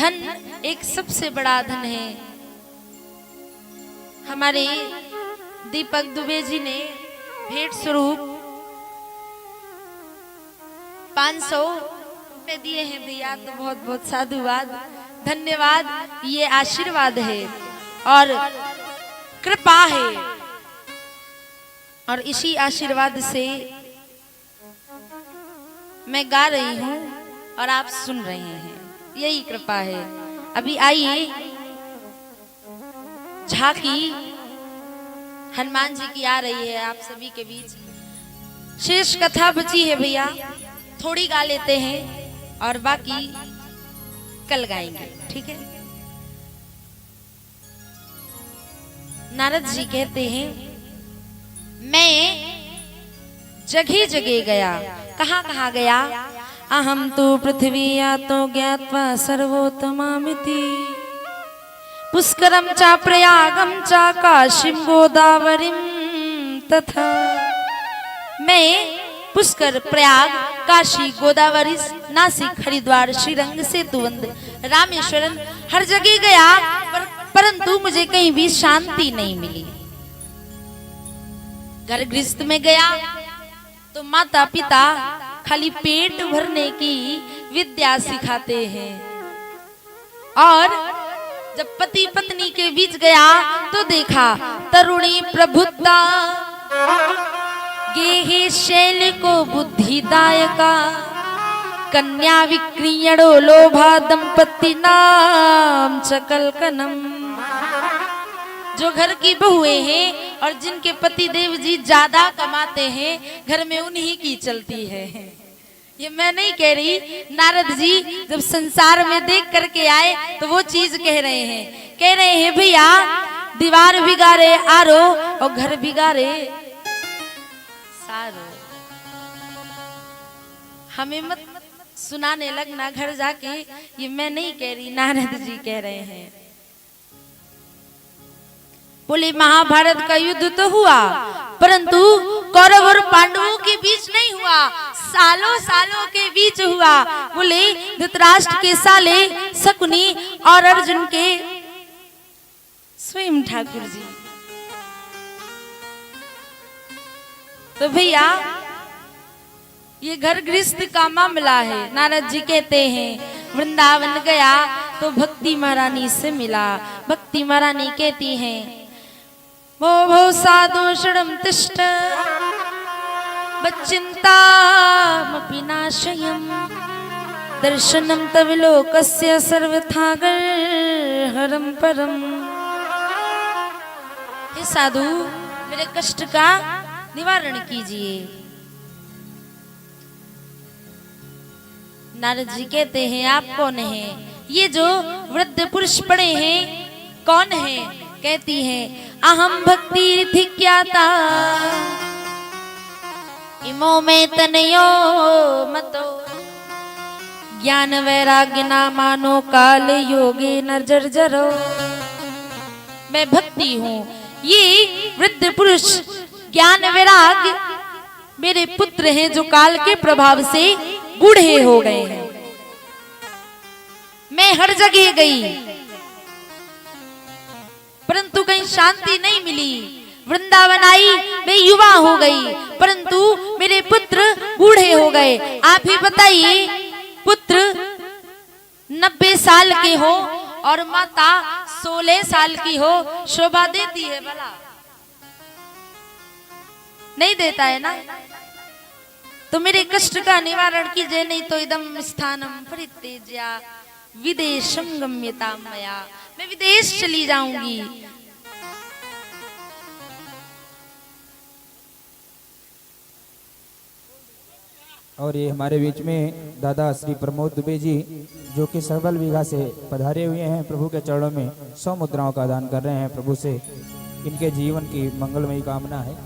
धन एक सबसे बड़ा धन है। हमारे दीपक दुबे जी ने भेंट स्वरूप 500 रुपए दिए हैं भैया, तो बहुत बहुत साधुवाद, धन्यवाद। ये आशीर्वाद है और कृपा है, और इसी आशीर्वाद से मैं गा रही हूं और आप सुन रहे हैं, यही कृपा है। अभी आइए झांकी हनुमान जी की आ रही है आप सभी के बीच। शेष कथा बची है भैया, थोड़ी गा लेते हैं और बाकी कल गाएंगे, ठीक है। नारद जी कहते हैं, मैं जगह जगह गया। कहाँ कहाँ गया? अहम तो पृथ्वी तो ज्ञात्वा सर्वोत्तमामिति पुष्करम चा प्रयागम चा काशीम गोदावरीम तथा। मैं पुष्कर, प्रयाग, काशी, गोदावरी, नासिक, हरिद्वार, श्रीरंग, सेतुवंद, रामेश्वरम हर जगह गया, परंतु मुझे कहीं भी शांति नहीं मिली। घर गृहस्थ में गया तो माता पिता खाली पेट भरने की विद्या सिखाते हैं, और जब पति पत्नी के बीच गया तो देखा तरुणी प्रबुद्धा गेहे शैल को बुद्धिदायका कन्या विक्रीयणो लोभा दंपति नाम चकलकनम। जो घर की बहुएं हैं और जिनके पति देव जी ज्यादा कमाते हैं, घर में उन्हीं की चलती है। ये मैं नहीं कह रही, नारद जी जब संसार में देख करके आए तो वो चीज कह रहे हैं भैया, दीवार बिगाड़े आरो और घर बिगाड़े सारो। हमें मत सुनाने लगना घर जाके, ये मैं नहीं कह रही, नारद जी कह रहे हैं। बोले महाभारत का युद्ध तो हुआ, परंतु कौरव और पांडवों के बीच नहीं हुआ, सालों सालों के बीच हुआ। बोले धृतराष्ट्र के साले शकुनी और अर्जुन के स्वयं ठाकुर जी। तो भैया ये घर गृहस्थ का मामला है। नारद जी कहते हैं, वृंदावन गया तो भक्ति महारानी से मिला। भक्ति महारानी कहती हैं, भो भो साधु षडम तिष्ठ बच्चिंतामपि नाशयम् दर्शनम तव लोकस्य सर्वथा हरम परम। हे साधु, मेरे कष्ट का निवारण कीजिए। नारद जी कहते हैं, आप कौन हैं? ये जो वृद्ध पुरुष पड़े हैं कौन हैं? कहती हैं, अहम भक्ति धिक्याता इमो में तनयो मतो ज्ञान वैराग्य ना मानो काल योगे नर्जरो। मैं भक्ति हूँ। ये वृद्ध पुरुष ज्ञान वैराग्य मेरे पुत्र हैं जो काल के प्रभाव से बूढ़े हो गए हैं। मैं हर जगह गई परंतु कहीं शांति नहीं मिली। वृंदावन आई, मैं युवा हो गई, परंतु मेरे पुत्र बूढ़े हो गए। आप ही बताइए, पुत्र 90 साल के हो और माता 16 साल की हो, शोभा देती है भला? नहीं देता है ना। तो मेरे कष्ट का निवारण कीजिए, नहीं तो इदम स्थानम परित्यज्य विदेशम गम्यताम मया। मैं विदेश चली जाऊंगी। और ये हमारे बीच में दादा श्री प्रमोद दुबे जी, जो कि सरबल बीघा से पधारे हुए हैं, प्रभु के चरणों में 100 मुद्राओं का दान कर रहे हैं। प्रभु से इनके जीवन की मंगलमयी कामना है।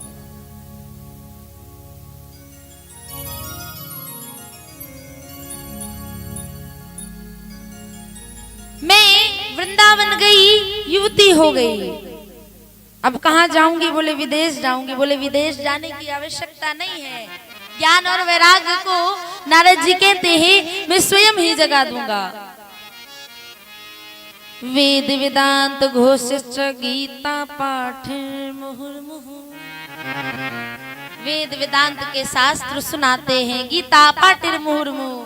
मैं वृंदावन गई, युवती हो गई, अब कहाँ जाऊंगी? बोले विदेश जाऊंगी। बोले विदेश जाने की आवश्यकता नहीं है। ज्ञान और वैराग्य को नारद जी कहते हैं, मैं स्वयं ही जगा दूंगा। वेद वेदांत घोषश्च गीता पाठ मुहुर्मुहु। वेद वेदांत के शास्त्र सुनाते हैं, गीता पाठ मुहुर्मुहु,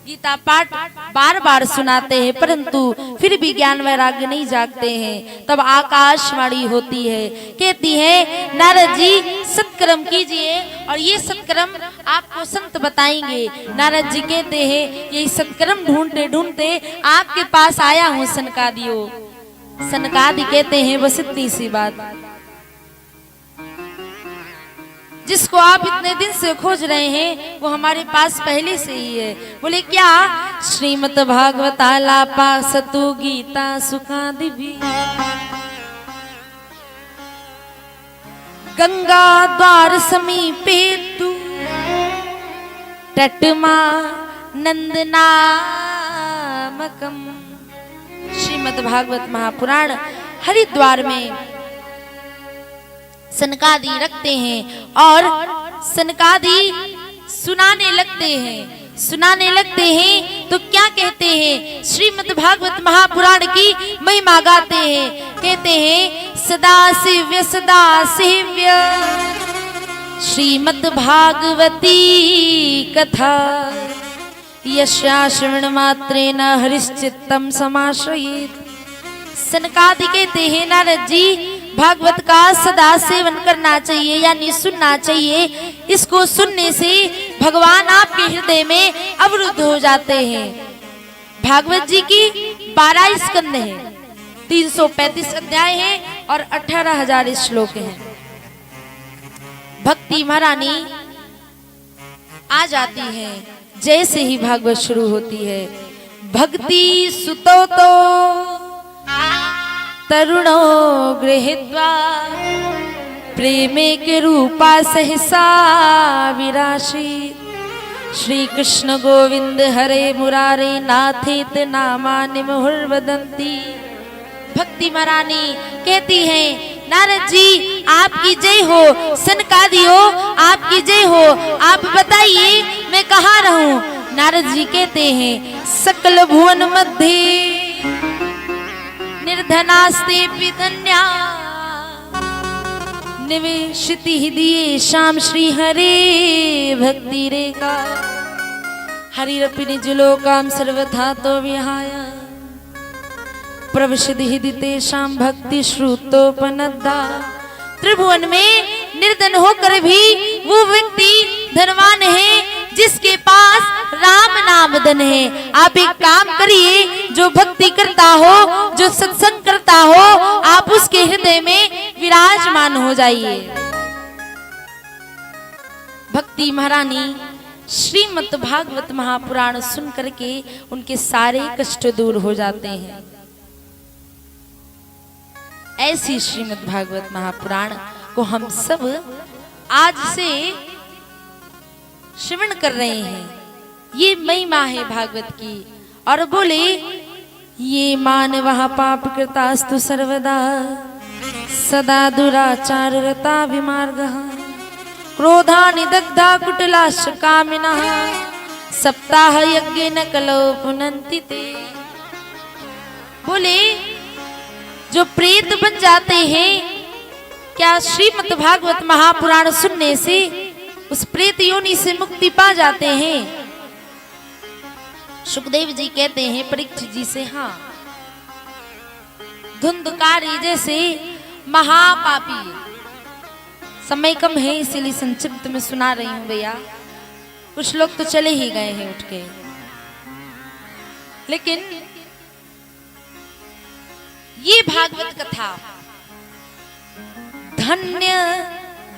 गीता पाठ बार बार सुनाते हैं, परंतु फिर भी ज्ञान वैराग्य नहीं जागते हैं। तब आकाशवाणी होती है, कहती है नारद जी सत्कर्म कीजिए और ये सत्कर्म आपको संत बताएंगे। नारद जी कहते हैं यही सत्कर्म ढूंढते ढूंढते आपके पास आया हूँ सनकादियो। सनकादि कहते हैं बस इतनी सी बात, जिसको आप इतने दिन से खोज रहे हैं वो हमारे पास पहले से ही है। बोले क्या? श्रीमद् भागवत आलापा सतु गीता सुखादि भी, गंगा द्वार समीपे तू तटमा नंदनामकम। श्रीमद् भागवत महापुराण हरिद्वार में सनकादि रखते हैं और सनकादि सुनाने लगते हैं तो क्या कहते हैं? श्रीमद् भागवत महापुराण की महिमा गाते हैं, कहते हैं सदा शिव्य श्रीमद् भागवती कथा यस्या श्रवण मात्रेण हरिश्चित्तम समाश्रयेत्। सनकादि कहते हैं नारद जी भागवत का सदा सेवन करना चाहिए, यानी सुनना चाहिए। इसको सुनने से भगवान आपके हृदय में अवरुद्ध हो जाते हैं। भागवत जी की 12 स्कंद हैं, 335 अध्याय हैं और 18,000 श्लोक हैं। भक्ति महारानी आ जाती है जैसे ही भागवत शुरू होती है। भक्ति सुतो तो तरुणो गृहीत्वा प्रेमे के रूपा सहसा विराशी। श्री कृष्ण गोविंद हरे मुरारे नाथेत नामानि मुहुर्वदन्ति। भक्ति महारानी कहती हैं नारद जी आपकी जय हो, सनकादि हो आपकी जय हो, आप बताइए मैं कहाँ रहूं? नारद जी कहते हैं सकल भुवन मध्य निर्धनास्ते धन्या निवेशिति हृदये श्याम श्री हरे भक्ति रेखा। हरिरपि निजलोकाम सर्वथा तो विहाय प्रविशति हृदि तेषां भक्ति श्रुतोपनद्धा। त्रिभुवन में निर्धन होकर भी वो व्यक्ति धनवान है जिसके पास राम नाम धन है। आप एक काम करिए, जो भक्ति करता हो, जो सत्संग करता हो, आप उसके हृदय में विराजमान हो जाइए। भक्ति महारानी श्रीमद् भागवत महापुराण सुन करके उनके सारे कष्ट दूर हो जाते हैं। ऐसी श्रीमद् भागवत महापुराण को हम सब आज से श्रवण कर रहे हैं। ये महिमा है भागवत की। और बोले ये मानवः पाप कृतास्तु सर्वदा सदा दुराचार रता विमार्गः क्रोधानि दग्धा कुटिलाश्च कामिनः सप्ताह यज्ञेन कलौ पुनन्ति ते। बोले जो प्रेत बन जाते हैं, क्या श्रीमद् भागवत महापुराण सुनने से उस प्रेत योनि से मुक्ति पा जाते हैं? सुखदेव जी कहते हैं परीक्षित जी से, हाँ, धुंधकारी जैसे महापापी। समय कम है इसीलिए संक्षिप्त में सुना रही हूं भैया, कुछ लोग तो चले ही गए हैं उठ के। लेकिन ये भागवत कथा धन्य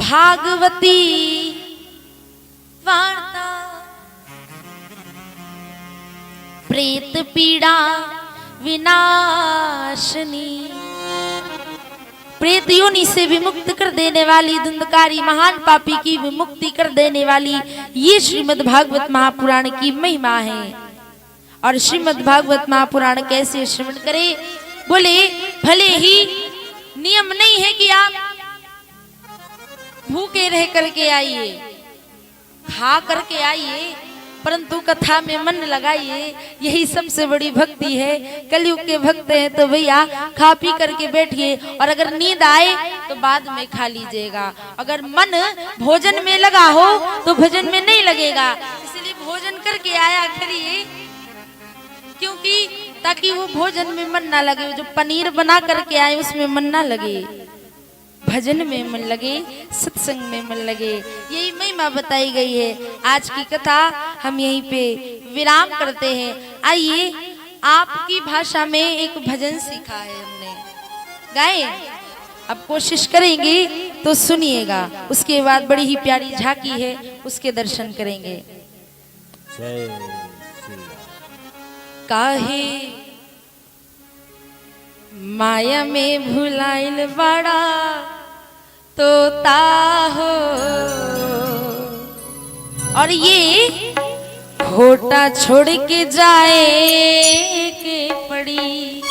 भागवती वार्ता प्रेत पीड़ा विनाशनी। प्रेत योनि से विमुक्त कर देने वाली, धुंधकारी महान पापी की विमुक्ति कर देने वाली ये श्रीमद् भागवत महापुराण की महिमा है। और श्रीमद् भागवत महापुराण कैसे श्रवण करें? बोले भले ही नियम नहीं है कि आप भूखे रह करके आइए, खा करके आइए, परंतु कथा में मन लगाइए, यही सबसे बड़ी भक्ति है। कलयुग के भक्त हैं तो भैया खा पी करके बैठिए, और अगर नींद आए तो बाद में खा लीजिएगा। अगर मन भोजन में लगा हो तो भजन में नहीं लगेगा, इसलिए भोजन करके आया करिए, क्योंकि ताकि वो भोजन में मन ना लगे। जो पनीर बना करके आए उसमें मन ना लगे, भजन में मन लगे, सत्संग में मन लगे। यही महिमा बताई गई है। आज की कथा हम यहीं पे विराम करते हैं। आइए, आपकी भाषा में एक भजन सीखा है हमने, गाए। अब कोशिश करेंगे तो सुनिएगा, उसके बाद बड़ी ही प्यारी झांकी है, उसके दर्शन करेंगे। काहे माया में भुलाइल बड़ा तोता हो, और ये खोटा छोड़ के जाए के पड़ी।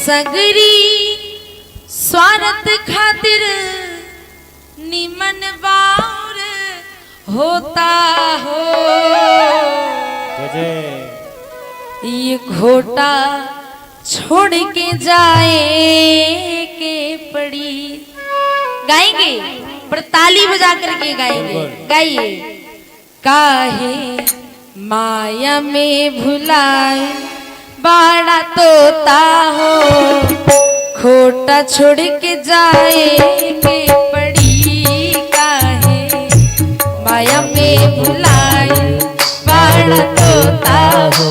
सगरी स्वार्थ खातिर निमन बार होता हो, ये घोटा छोड़ के जाए के पड़ी। गाएंगे पर ताली बजा करके गाएंगे। गाइए। काहे माया में भुलाए बाड़ा तोता हो, खोटा छोड़ के जाए के पड़ी। काहे माया में भुलाए बाड़ा तोता हो,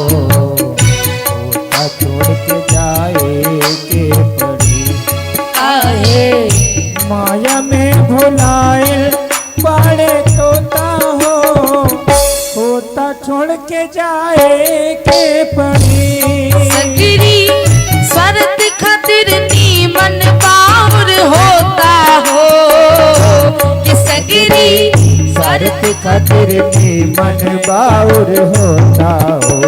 छोड़ के जाए के पड़ी। काहे माया में भुलाए बड़े तोता हो, होता छोड़ के जाए के पड़ी। सगरी स्वार्थ खातिर नीमन बाउर होता हो, कि सगरी स्वार्थ खातिर नीमन बाउर होता हो।